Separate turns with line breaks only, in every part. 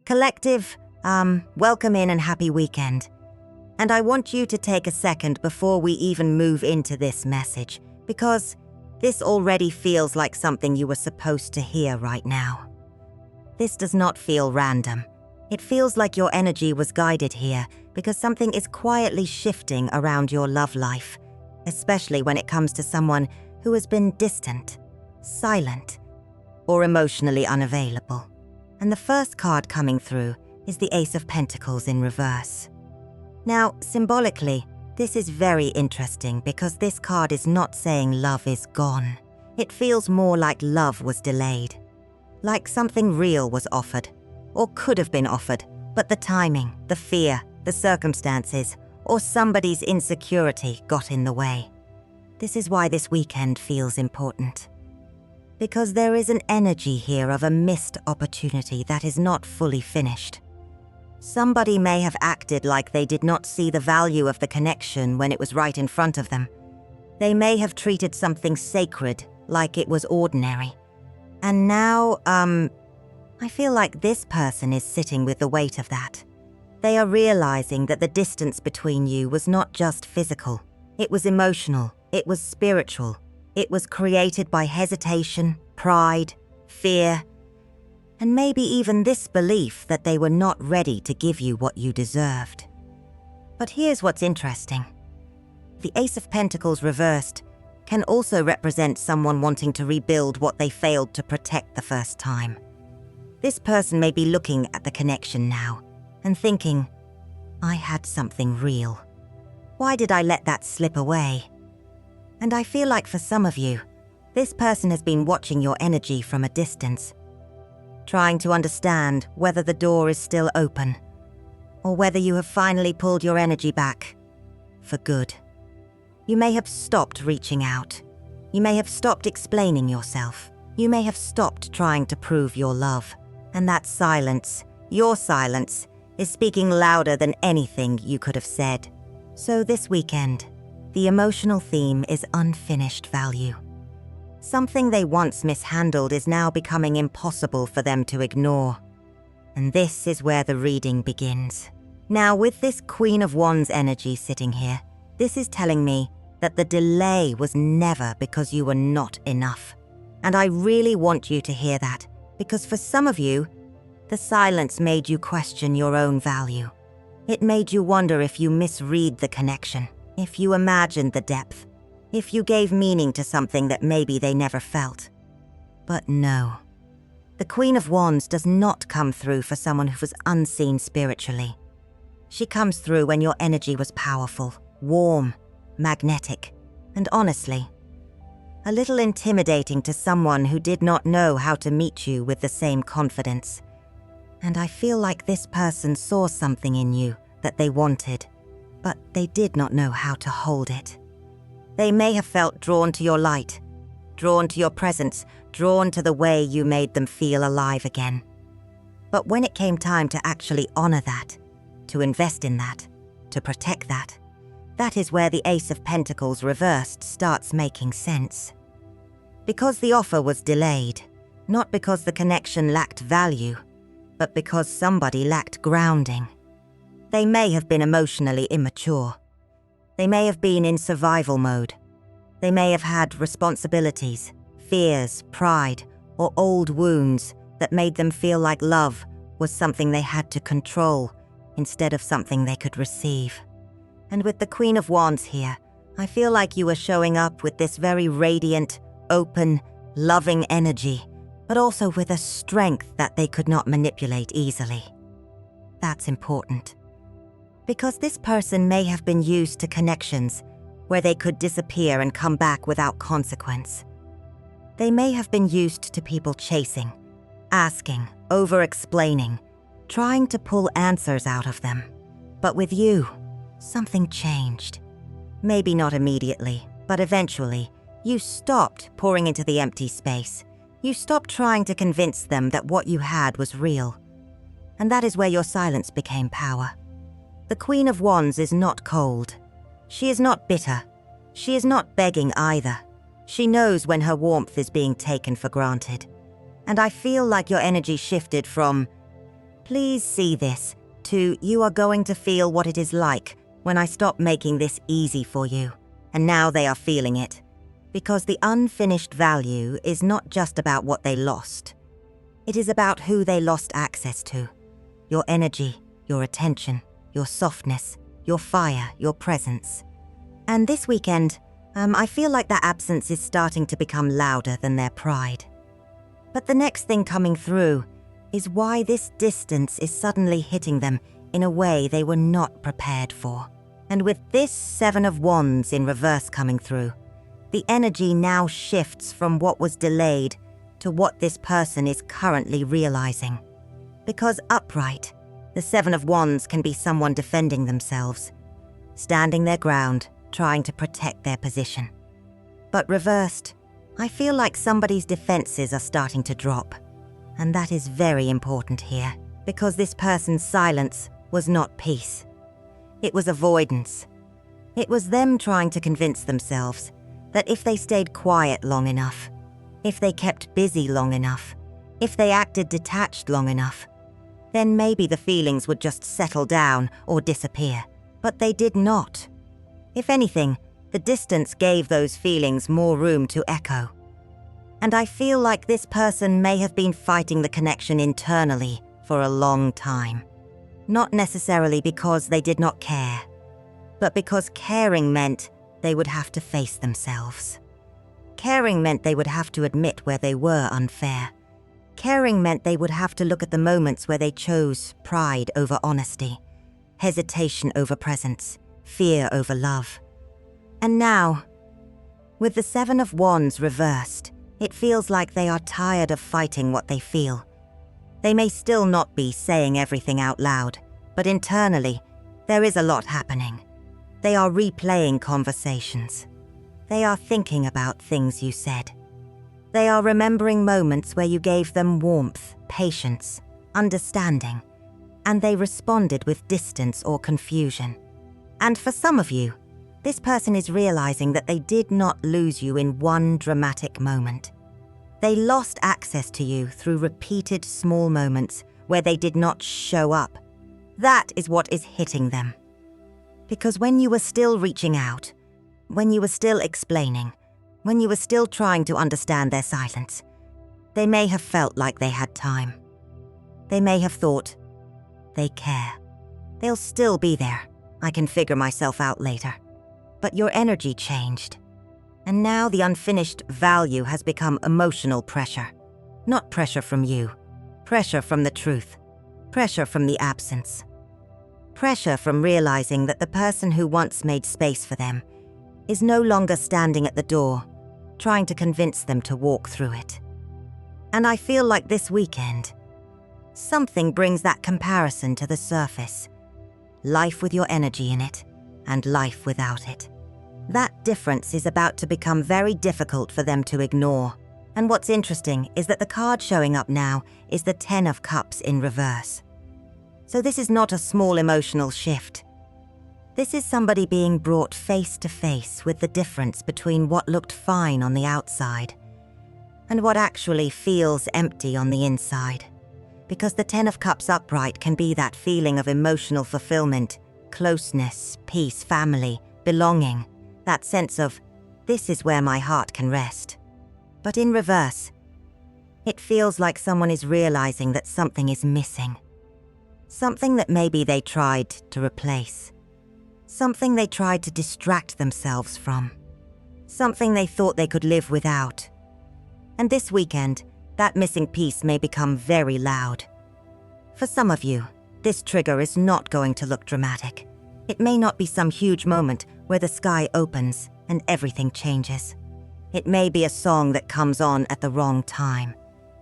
Collective, welcome in and happy weekend. And I want you to take a second before we even move into this message, because this already feels like something you were supposed to hear right now. This does not feel random. It feels like your energy was guided here because something is quietly shifting around your love life, especially when it comes to someone who has been distant, silent, or emotionally unavailable. And the first card coming through is the Ace of Pentacles in reverse. Now, symbolically, this is very interesting because this card is not saying love is gone. It feels more like love was delayed. Like something real was offered, or could have been offered, but the timing, the fear, the circumstances, or somebody's insecurity got in the way. This is why this weekend feels important. Because there is an energy here of a missed opportunity that is not fully finished. Somebody may have acted like they did not see the value of the connection when it was right in front of them. They may have treated something sacred like it was ordinary. And now, I feel like this person is sitting with the weight of that. They are realizing that the distance between you was not just physical. It was emotional. It was spiritual. It was created by hesitation, pride, fear, and maybe even this belief that they were not ready to give you what you deserved. But here's what's interesting. The Ace of Pentacles reversed can also represent someone wanting to rebuild what they failed to protect the first time. This person may be looking at the connection now and thinking, I had something real. Why did I let that slip away? And I feel like for some of you, this person has been watching your energy from a distance, trying to understand whether the door is still open, or whether you have finally pulled your energy back for good. You may have stopped reaching out. You may have stopped explaining yourself. You may have stopped trying to prove your love. And that silence, your silence, is speaking louder than anything you could have said. So this weekend, the emotional theme is unfinished value. Something they once mishandled is now becoming impossible for them to ignore. And this is where the reading begins. Now, with this Queen of Wands energy sitting here, this is telling me that the delay was never because you were not enough. And I really want you to hear that, because for some of you, the silence made you question your own value. It made you wonder if you misread the connection, if you imagined the depth, if you gave meaning to something that maybe they never felt. But no. The Queen of Wands does not come through for someone who was unseen spiritually. She comes through when your energy was powerful, warm, magnetic, and honestly, a little intimidating to someone who did not know how to meet you with the same confidence. And I feel like this person saw something in you that they wanted, but they did not know how to hold it. They may have felt drawn to your light, drawn to your presence, drawn to the way you made them feel alive again. But when it came time to actually honor that, to invest in that, to protect that, that is where the Ace of Pentacles reversed starts making sense. Because the offer was delayed, not because the connection lacked value, but because somebody lacked grounding. They may have been emotionally immature. They may have been in survival mode. They may have had responsibilities, fears, pride, or old wounds that made them feel like love was something they had to control instead of something they could receive. And with the Queen of Wands here, I feel like you are showing up with this very radiant, open, loving energy, but also with a strength that they could not manipulate easily. That's important. Because this person may have been used to connections where they could disappear and come back without consequence. They may have been used to people chasing, asking, over-explaining, trying to pull answers out of them. But with you, something changed. Maybe not immediately, but eventually, you stopped pouring into the empty space. You stopped trying to convince them that what you had was real. And that is where your silence became power. The Queen of Wands is not cold. She is not bitter. She is not begging either. She knows when her warmth is being taken for granted. And I feel like your energy shifted from, Please see this, too. You are going to feel what it is like when I stop making this easy for you. And now they are feeling it. Because the unfinished value is not just about what they lost. It is about who they lost access to. Your energy, your attention, your softness, your fire, your presence. And this weekend, I feel like that absence is starting to become louder than their pride. But the next thing coming through is why this distance is suddenly hitting them in a way they were not prepared for. And with this 7 of Wands in reverse coming through, the energy now shifts from what was delayed to what this person is currently realizing. Because upright, the 7 of Wands can be someone defending themselves, standing their ground, trying to protect their position. But reversed, I feel like somebody's defenses are starting to drop. And that is very important here, because this person's silence was not peace. It was avoidance. It was them trying to convince themselves that if they stayed quiet long enough, if they kept busy long enough, if they acted detached long enough, then maybe the feelings would just settle down or disappear. But they did not. If anything, the distance gave those feelings more room to echo. And I feel like this person may have been fighting the connection internally for a long time. Not necessarily because they did not care, but because caring meant they would have to face themselves. Caring meant they would have to admit where they were unfair. Caring meant they would have to look at the moments where they chose pride over honesty, hesitation over presence, fear over love. And now, with the 7 of Wands reversed, it feels like they are tired of fighting what they feel. They may still not be saying everything out loud, but internally, there is a lot happening. They are replaying conversations. They are thinking about things you said. They are remembering moments where you gave them warmth, patience, understanding, and they responded with distance or confusion. And for some of you, this person is realizing that they did not lose you in one dramatic moment. They lost access to you through repeated small moments where they did not show up. That is what is hitting them. Because when you were still reaching out, when you were still explaining, when you were still trying to understand their silence, they may have felt like they had time. They may have thought, they care. They'll still be there. I can figure myself out later. But your energy changed. And now the unfinished value has become emotional pressure. Not pressure from you. Pressure from the truth. Pressure from the absence. Pressure from realizing that the person who once made space for them is no longer standing at the door, trying to convince them to walk through it. And I feel like this weekend, something brings that comparison to the surface. Life with your energy in it, and life without it. That difference is about to become very difficult for them to ignore. And what's interesting is that the card showing up now is the 10 of Cups in reverse. So this is not a small emotional shift. This is somebody being brought face to face with the difference between what looked fine on the outside and what actually feels empty on the inside. Because the 10 of Cups upright can be that feeling of emotional fulfillment, closeness, peace, family, belonging, that sense of, this is where my heart can rest. But in reverse, it feels like someone is realizing that something is missing. Something that maybe they tried to replace. Something they tried to distract themselves from. Something they thought they could live without. And this weekend, that missing piece may become very loud. For some of you, this trigger is not going to look dramatic. It may not be some huge moment where the sky opens and everything changes. It may be a song that comes on at the wrong time.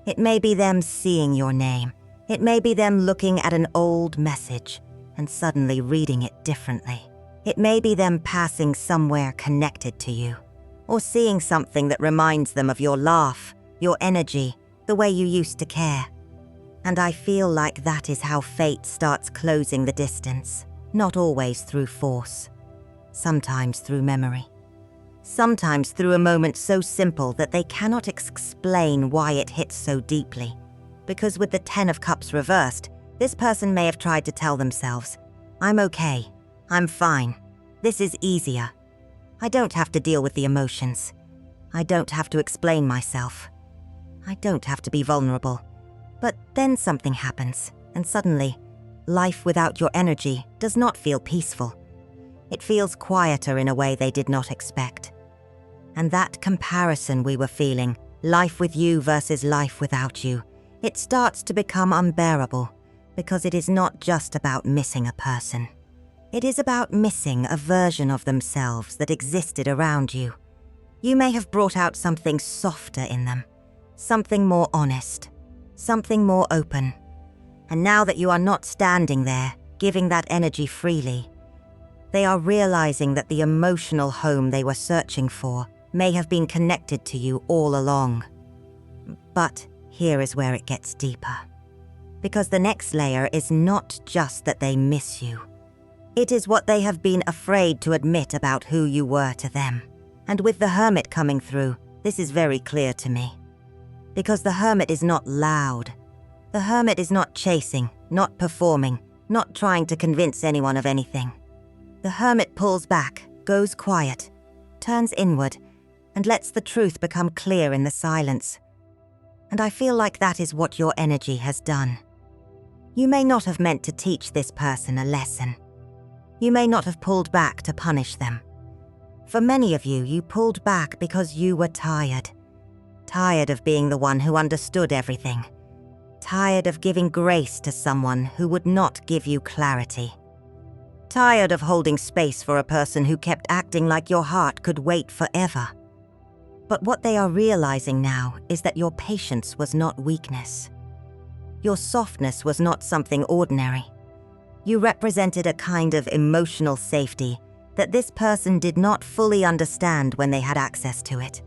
It may be them seeing your name. It may be them looking at an old message and suddenly reading it differently. It may be them passing somewhere connected to you, or seeing something that reminds them of your laugh, your energy, the way you used to care. And I feel like that is how fate starts closing the distance, not always through force, sometimes through memory. Sometimes through a moment so simple that they cannot explain why it hits so deeply. Because with the 10 of Cups reversed, This person may have tried to tell themselves, "I'm okay, I'm fine, this is easier. I don't have to deal with the emotions. I don't have to explain myself. I don't have to be vulnerable." But then something happens, and suddenly, life without your energy does not feel peaceful. It feels quieter in a way they did not expect. And that comparison we were feeling, life with you versus life without you, it starts to become unbearable, because it is not just about missing a person. It is about missing a version of themselves that existed around you. You may have brought out something softer in them, something more honest, something more open. And now that you are not standing there, giving that energy freely, they are realizing that the emotional home they were searching for may have been connected to you all along. But here is where it gets deeper. Because the next layer is not just that they miss you. It is what they have been afraid to admit about who you were to them. And with the Hermit coming through, this is very clear to me. Because the Hermit is not loud. The Hermit is not chasing, not performing, not trying to convince anyone of anything. The Hermit pulls back, goes quiet, turns inward, and lets the truth become clear in the silence. And I feel like that is what your energy has done. You may not have meant to teach this person a lesson. You may not have pulled back to punish them. For many of you, you pulled back because you were tired. Tired of being the one who understood everything. Tired of giving grace to someone who would not give you clarity. Tired of holding space for a person who kept acting like your heart could wait forever. But what they are realizing now is that your patience was not weakness. Your softness was not something ordinary. You represented a kind of emotional safety that this person did not fully understand when they had access to it.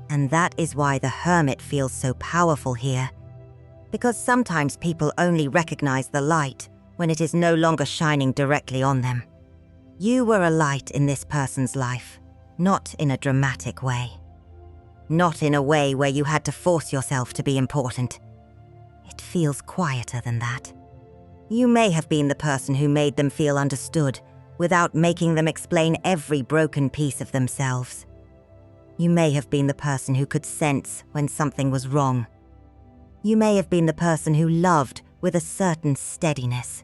And that is why the Hermit feels so powerful here. Because sometimes people only recognize the light when it is no longer shining directly on them. You were a light in this person's life, not in a dramatic way. Not in a way where you had to force yourself to be important. It feels quieter than that. You may have been the person who made them feel understood without making them explain every broken piece of themselves. You may have been the person who could sense when something was wrong. You may have been the person who loved with a certain steadiness,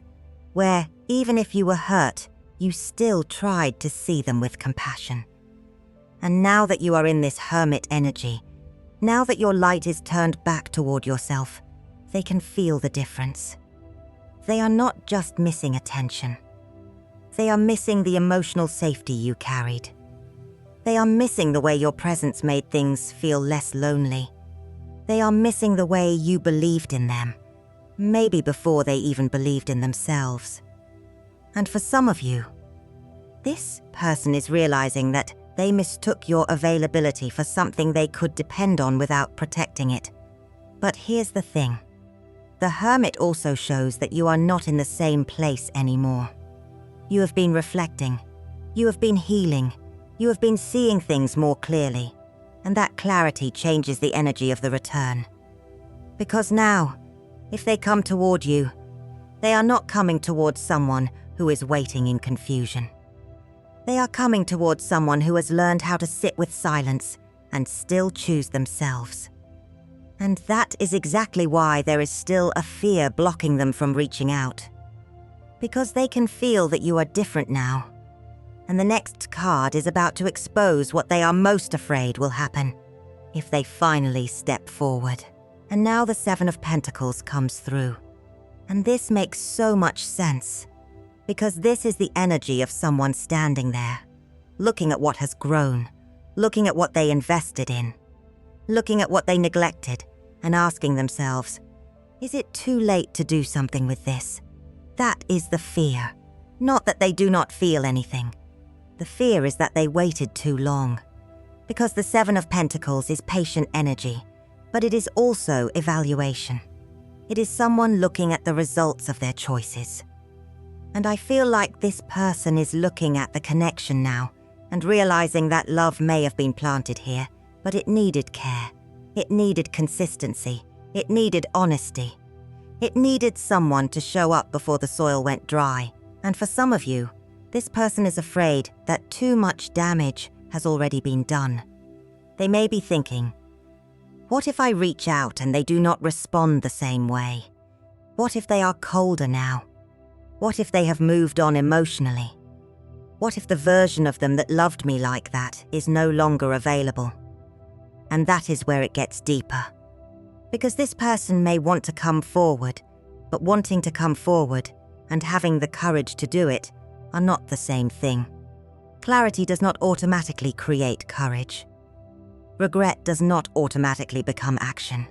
where even if you were hurt, you still tried to see them with compassion. And now that you are in this Hermit energy, now that your light is turned back toward yourself, they can feel the difference. They are not just missing attention. They are missing the emotional safety you carried. They are missing the way your presence made things feel less lonely. They are missing the way you believed in them, maybe before they even believed in themselves. And for some of you, this person is realizing that they mistook your availability for something they could depend on without protecting it. But here's the thing. The Hermit also shows that you are not in the same place anymore. You have been reflecting. You have been healing. You have been seeing things more clearly. And that clarity changes the energy of the return. Because now, if they come toward you, they are not coming towards someone who is waiting in confusion. They are coming towards someone who has learned how to sit with silence and still choose themselves. And that is exactly why there is still a fear blocking them from reaching out. Because they can feel that you are different now. And the next card is about to expose what they are most afraid will happen if they finally step forward. And now the Seven of Pentacles comes through. And this makes so much sense. Because this is the energy of someone standing there, looking at what has grown, looking at what they invested in, looking at what they neglected, and asking themselves, is it too late to do something with this? That is the fear. Not that they do not feel anything. The fear is that they waited too long. Because the Seven of Pentacles is patient energy, but it is also evaluation. It is someone looking at the results of their choices. And I feel like this person is looking at the connection now and realizing that love may have been planted here, but it needed care. It needed consistency. It needed honesty. It needed someone to show up before the soil went dry. And for some of you, this person is afraid that too much damage has already been done. They may be thinking, what if I reach out and they do not respond the same way? What if they are colder now? What if they have moved on emotionally? What if the version of them that loved me like that is no longer available? And that is where it gets deeper. Because this person may want to come forward, but wanting to come forward and having the courage to do it are not the same thing. Clarity does not automatically create courage. Regret does not automatically become action.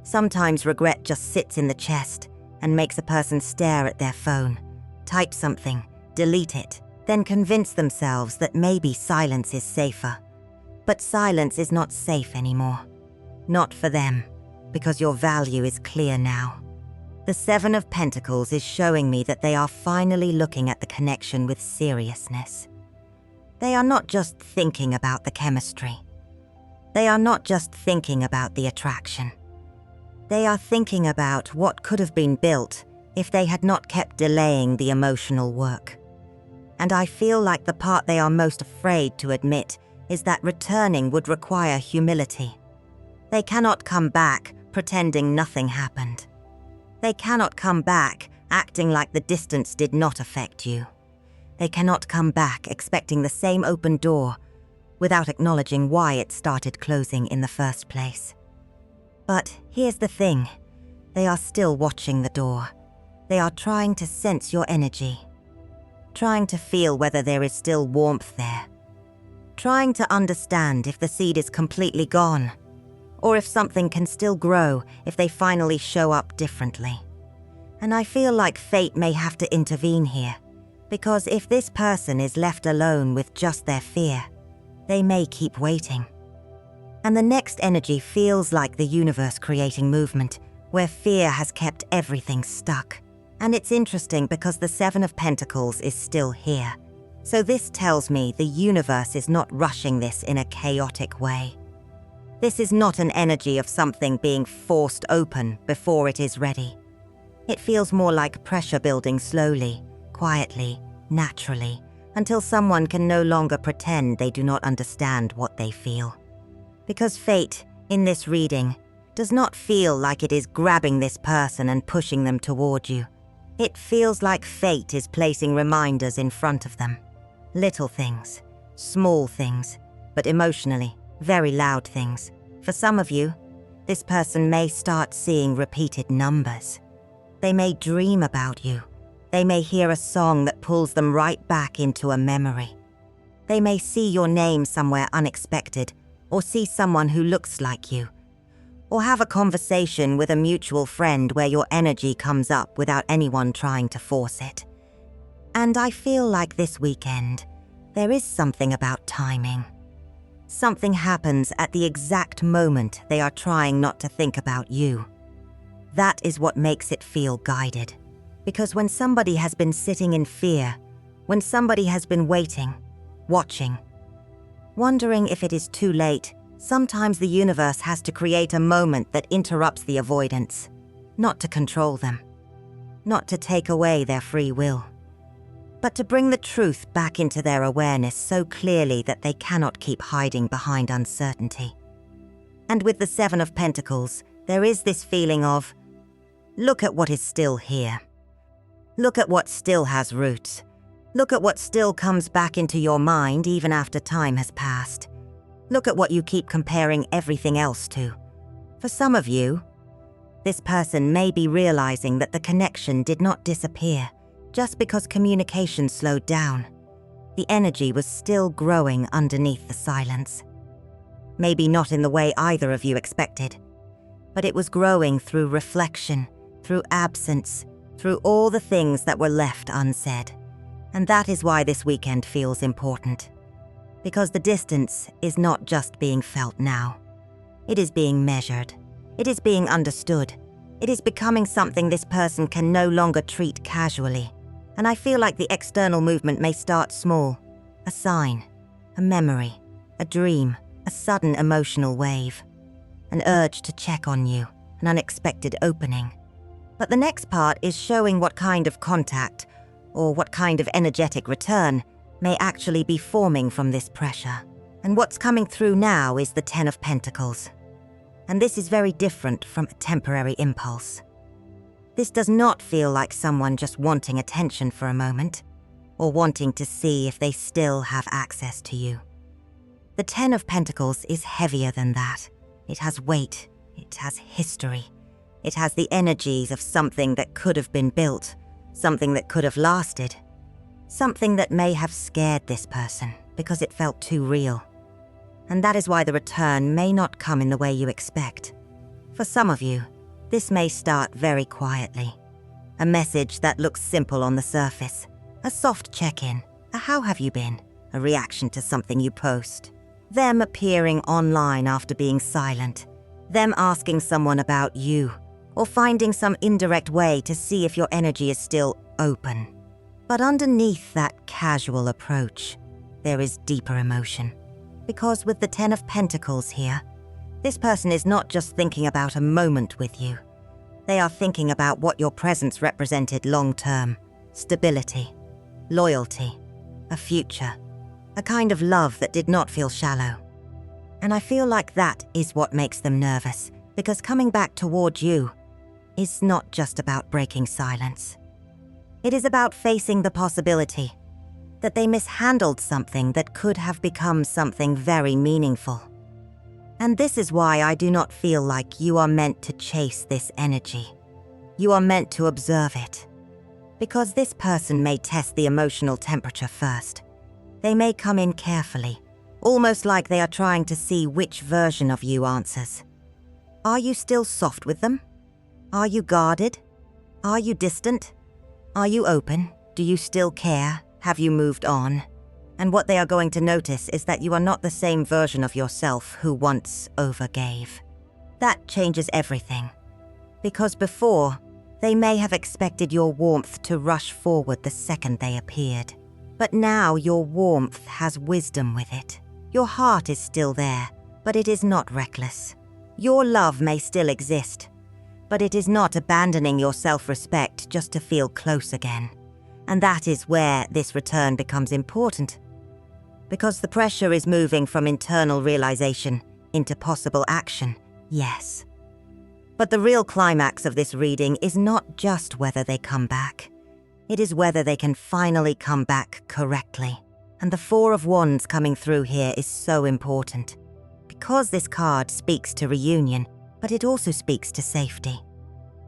Sometimes regret just sits in the chest and makes a person stare at their phone, type something, delete it, then convince themselves that maybe silence is safer. But silence is not safe anymore. Not for them, because your value is clear now. The Seven of Pentacles is showing me that they are finally looking at the connection with seriousness. They are not just thinking about the chemistry. They are not just thinking about the attraction. They are thinking about what could have been built if they had not kept delaying the emotional work. And I feel like the part they are most afraid to admit is that returning would require humility. They cannot come back pretending nothing happened. They cannot come back acting like the distance did not affect you. They cannot come back expecting the same open door without acknowledging why it started closing in the first place. But here's the thing, they are still watching the door. They are trying to sense your energy, trying to feel whether there is still warmth there, trying to understand if the seed is completely gone, or if something can still grow if they finally show up differently. And I feel like fate may have to intervene here, because if this person is left alone with just their fear, they may keep waiting. And the next energy feels like the universe creating movement, where fear has kept everything stuck. And it's interesting because the Seven of Pentacles is still here. So this tells me the universe is not rushing this in a chaotic way. This is not an energy of something being forced open before it is ready. It feels more like pressure building slowly, quietly, naturally, until someone can no longer pretend they do not understand what they feel. Because fate, in this reading, does not feel like it is grabbing this person and pushing them toward you. It feels like fate is placing reminders in front of them. Little things, small things, but emotionally, very loud things. For some of you, this person may start seeing repeated numbers. They may dream about you. They may hear a song that pulls them right back into a memory. They may see your name somewhere unexpected, or see someone who looks like you, or have a conversation with a mutual friend where your energy comes up without anyone trying to force it. And I feel like this weekend, there is something about timing. Something happens at the exact moment they are trying not to think about you. That is what makes it feel guided. Because when somebody has been sitting in fear, when somebody has been waiting, watching, wondering if it is too late, sometimes the universe has to create a moment that interrupts the avoidance, not to control them, not to take away their free will, but to bring the truth back into their awareness so clearly that they cannot keep hiding behind uncertainty. And with the Seven of Pentacles, there is this feeling of, look at what is still here. Look at what still has roots. Look at what still comes back into your mind even after time has passed. Look at what you keep comparing everything else to. For some of you, this person may be realizing that the connection did not disappear just because communication slowed down. The energy was still growing underneath the silence. Maybe not in the way either of you expected, but it was growing through reflection, through absence, through all the things that were left unsaid. And that is why this weekend feels important. Because the distance is not just being felt now. It is being measured. It is being understood. It is becoming something this person can no longer treat casually. And I feel like the external movement may start small. A sign, a memory, a dream, a sudden emotional wave. An urge to check on you, an unexpected opening. But the next part is showing what kind of contact or what kind of energetic return may actually be forming from this pressure. And what's coming through now is the Ten of Pentacles. And this is very different from a temporary impulse. This does not feel like someone just wanting attention for a moment, or wanting to see if they still have access to you. The Ten of Pentacles is heavier than that. It has weight, it has history, it has the energies of something that could have been built, something that could have lasted, something that may have scared this person because it felt too real. And that is why the return may not come in the way you expect. For some of you, this may start very quietly. A message that looks simple on the surface. A soft check-in. A how have you been? A reaction to something you post. Them appearing online after being silent. Them asking someone about you. Or finding some indirect way to see if your energy is still open. But underneath that casual approach, there is deeper emotion. Because with the Ten of Pentacles here, this person is not just thinking about a moment with you. They are thinking about what your presence represented long-term. Stability, loyalty, a future, a kind of love that did not feel shallow. And I feel like that is what makes them nervous, because coming back toward you is not just about breaking silence. It is about facing the possibility that they mishandled something that could have become something very meaningful. And this is why I do not feel like you are meant to chase this energy. You are meant to observe it. Because this person may test the emotional temperature first. They may come in carefully, almost like they are trying to see which version of you answers. Are you still soft with them? Are you guarded? Are you distant? Are you open? Do you still care? Have you moved on? And what they are going to notice is that you are not the same version of yourself who once overgave. That changes everything. Because before, they may have expected your warmth to rush forward the second they appeared. But now your warmth has wisdom with it. Your heart is still there, but it is not reckless. Your love may still exist, but it is not abandoning your self-respect just to feel close again. And that is where this return becomes important. Because the pressure is moving from internal realization into possible action, yes. But the real climax of this reading is not just whether they come back. It is whether they can finally come back correctly. And the Four of Wands coming through here is so important. Because this card speaks to reunion, but it also speaks to safety.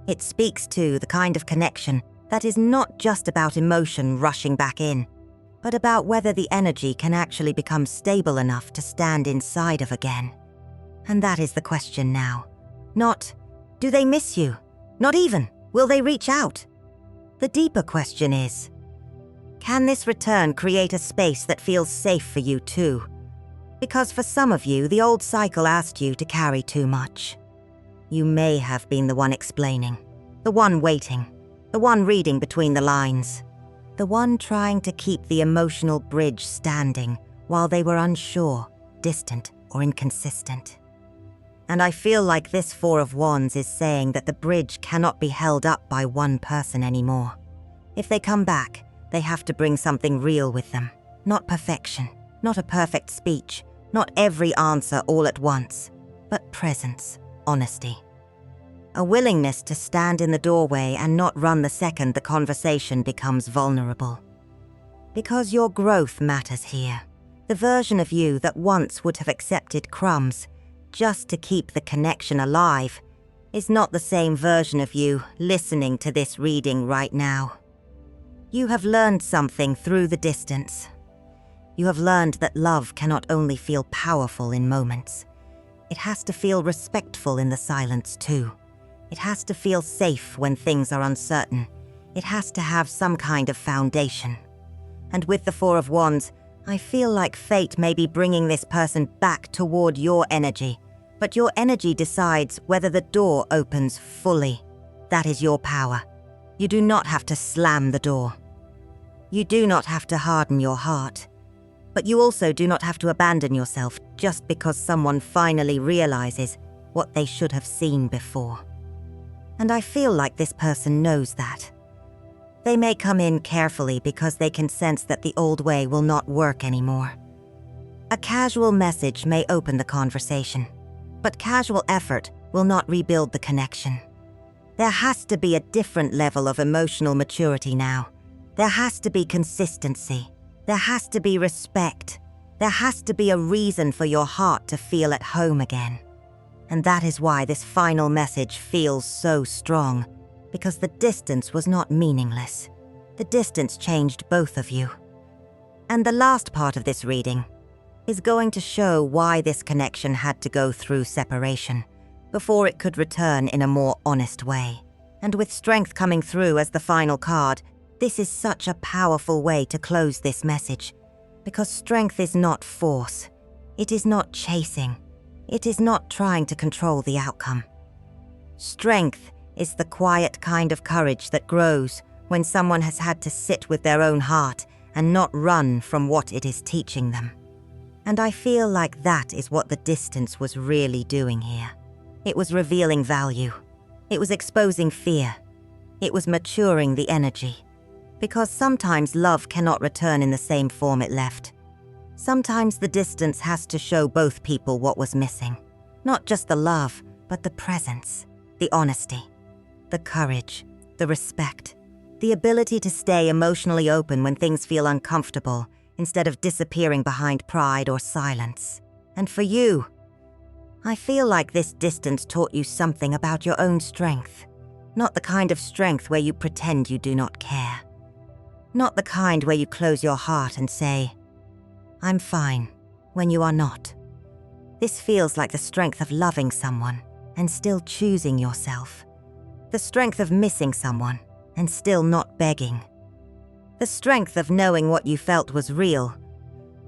It speaks to the kind of connection that is not just about emotion rushing back in, but about whether the energy can actually become stable enough to stand inside of again. And that is the question now. Not, do they miss you? Not even, will they reach out? The deeper question is, can this return create a space that feels safe for you too? Because for some of you, the old cycle asked you to carry too much. You may have been the one explaining, the one waiting, the one reading between the lines, the one trying to keep the emotional bridge standing while they were unsure, distant, or inconsistent. And I feel like this Four of Wands is saying that the bridge cannot be held up by one person anymore. If they come back, they have to bring something real with them. Not perfection, not a perfect speech, not every answer all at once, but presence, honesty. A willingness to stand in the doorway and not run the second the conversation becomes vulnerable. Because your growth matters here. The version of you that once would have accepted crumbs just to keep the connection alive is not the same version of you listening to this reading right now. You have learned something through the distance. You have learned that love cannot only feel powerful in moments. It has to feel respectful in the silence too. It has to feel safe when things are uncertain. It has to have some kind of foundation. And with the Four of Wands, I feel like fate may be bringing this person back toward your energy, but your energy decides whether the door opens fully. That is your power. You do not have to slam the door. You do not have to harden your heart. But you also do not have to abandon yourself just because someone finally realizes what they should have seen before. And I feel like this person knows that. They may come in carefully because they can sense that the old way will not work anymore. A casual message may open the conversation, but casual effort will not rebuild the connection. There has to be a different level of emotional maturity now. There has to be consistency. There has to be respect. There has to be a reason for your heart to feel at home again. And that is why this final message feels so strong, because the distance was not meaningless. The distance changed both of you. And the last part of this reading is going to show why this connection had to go through separation before it could return in a more honest way. And with strength coming through as the final card, this is such a powerful way to close this message, because strength is not force. It is not chasing. It is not trying to control the outcome. Strength is the quiet kind of courage that grows when someone has had to sit with their own heart and not run from what it is teaching them. And I feel like that is what the distance was really doing here. It was revealing value. It was exposing fear. It was maturing the energy. Because sometimes love cannot return in the same form it left. Sometimes the distance has to show both people what was missing. Not just the love, but the presence, the honesty, the courage, the respect, the ability to stay emotionally open when things feel uncomfortable instead of disappearing behind pride or silence. And for you, I feel like this distance taught you something about your own strength. Not the kind of strength where you pretend you do not care. Not the kind where you close your heart and say, "I'm fine," when you are not. This feels like the strength of loving someone and still choosing yourself. The strength of missing someone and still not begging. The strength of knowing what you felt was real,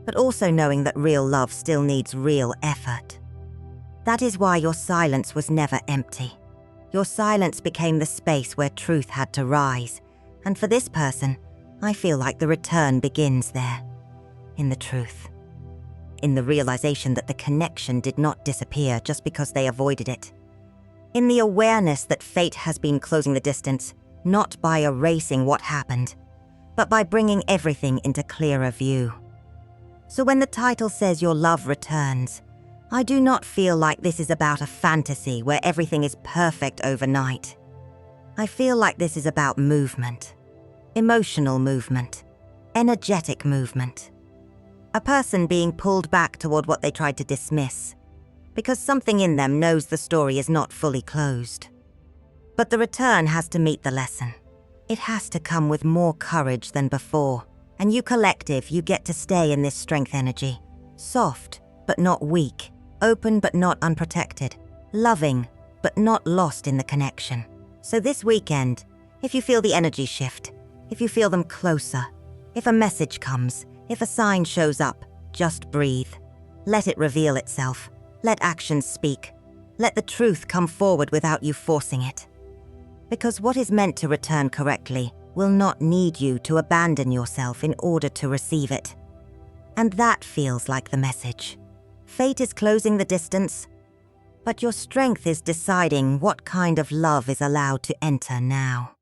but also knowing that real love still needs real effort. That is why your silence was never empty. Your silence became the space where truth had to rise, and for this person, I feel like the return begins there, in the truth. In the realization that the connection did not disappear just because they avoided it. In the awareness that fate has been closing the distance, not by erasing what happened, but by bringing everything into clearer view. So when the title says your love returns, I do not feel like this is about a fantasy where everything is perfect overnight. I feel like this is about movement. Emotional movement, energetic movement. A person being pulled back toward what they tried to dismiss, because something in them knows the story is not fully closed. But the return has to meet the lesson. It has to come with more courage than before, and you collective, you get to stay in this strength energy. Soft, but not weak. Open, but not unprotected. Loving, but not lost in the connection. So this weekend, if you feel the energy shift, if you feel them closer, if a message comes, if a sign shows up, just breathe. Let it reveal itself. Let actions speak. Let the truth come forward without you forcing it. Because what is meant to return correctly will not need you to abandon yourself in order to receive it. And that feels like the message. Fate is closing the distance, but your strength is deciding what kind of love is allowed to enter now.